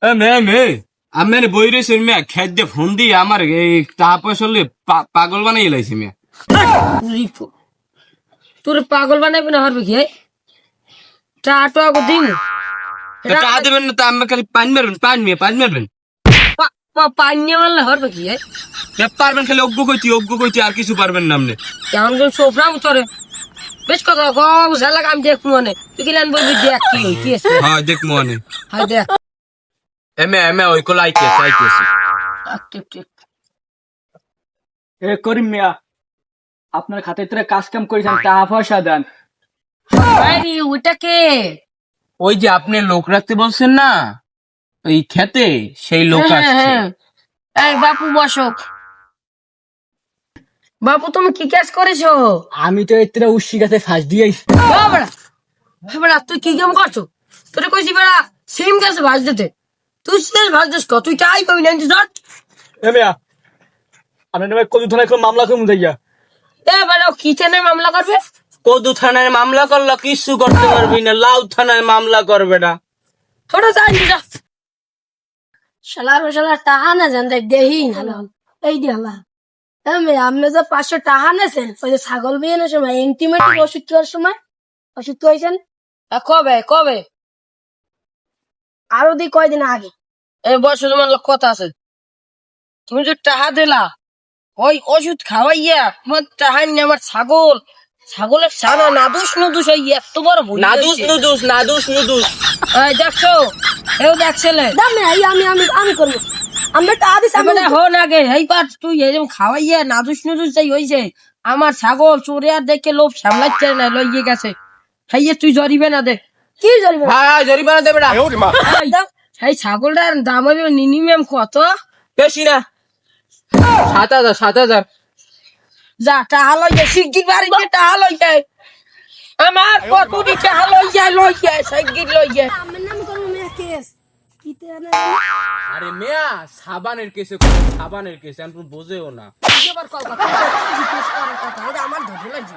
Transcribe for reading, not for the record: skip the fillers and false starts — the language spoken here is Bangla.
আমি বই রয়েছে মিয়া খেত দিয়ে ফোন দিয়ে আমার এই টাকা পয়সা পাগল বানাই লাইছি মিয়া। তোর পাগল বানাইবি না হরবে কি টাটো আগো দিন টাকা দেবেন না তো আমি খালি পানি মারবেন পানি মারবেন পানি মারলে হরবে কি পারবেন খালি অজ্ঞ কইতি আর কিছু পারবেন না আপনি। কেমন করে সোফরাম তোরে বেশ কথা গলাক আমি দেখ মনে তুই কিলান বলবি দেখ কি কি আছে হ্যাঁ দেখ মনে হাই দেখ এমে ওই কোলা আইতেছে এ করিম মিয়া আপনার খাতে কাজ কাম করেছেন টাকা পয়সা দেন। আরে ওটা কে ওই যে আপনি লোক রাখতে বলছেন না ওই খেতে সেই লোক আসছে। এই বাপু বসক বাপু তুমি কি কাজ করেছো? আমি তো এতটা উশি গাছে ফাঁস দিয়েছি। বেড়া তুই কি কাম করছো? তোরে কইছি বেড়া সিম গাছে ভাজ দিতে তুই সিম ভাজ দিস তুই চাই পাবি না এ মিয়া আপনার নামে কত থানায় কোনো মামলা করুন যাইয়া। এ বেড়া কি থানায় মামলা করবে? কদু থানায় মামলা করলো কিছু করতে পারবি না, লাউ থানায় মামলা করবে না। ওটা যাই যা শালার টাকা না জান দেহি এই দি হালা আপনি যে 500 টাকা নেছেন ওই যে ছাগল বিয়ানোর সময় এন্টিমেটিক ওষুধ খাওয়ার সময় ওষুধ খাইছেন কবে আরো দি কয়দিন আগে। এই বছর তোমার কথা আছে তুমি যে টাকা দিলা ওই ওষুধ খাওয়াইয়া তোমার টাকা নিয়ে আমার ছাগলের সারা নাদুস নুদুস এই এত বড় ভুল নাদুস এই দেখছো এও দেখছিলে দাম না আমি করবো আমরা টাকা দিছি আমি না হন আগে এই পার তুই এরকম খাওয়াইয়া নাদুস নুদুস যাই হইছে আমার ছাগল চোরে আর দেখে লোভ সামলাইতে না লইয়ে গেছে হাইয়ে তুই জরিবে না দে কি জরিবে হ্যাঁ জরিমানা দেবে না। এই ছাগলটার দাম হবে মিনিমাম কত? বেশি না 7,000 যা টাকা লই যায় শিগগির বাড়িতে টাকা লই যায় আমার কতটি টাকা লই যায় শিগগির লই যায় আমার নাম করবো মেয়ে কেস কি তেনা আরে মিয়া সাবানের কেসে আমি বোঝেও না আবার কল কথা আমার ধরে লাগছে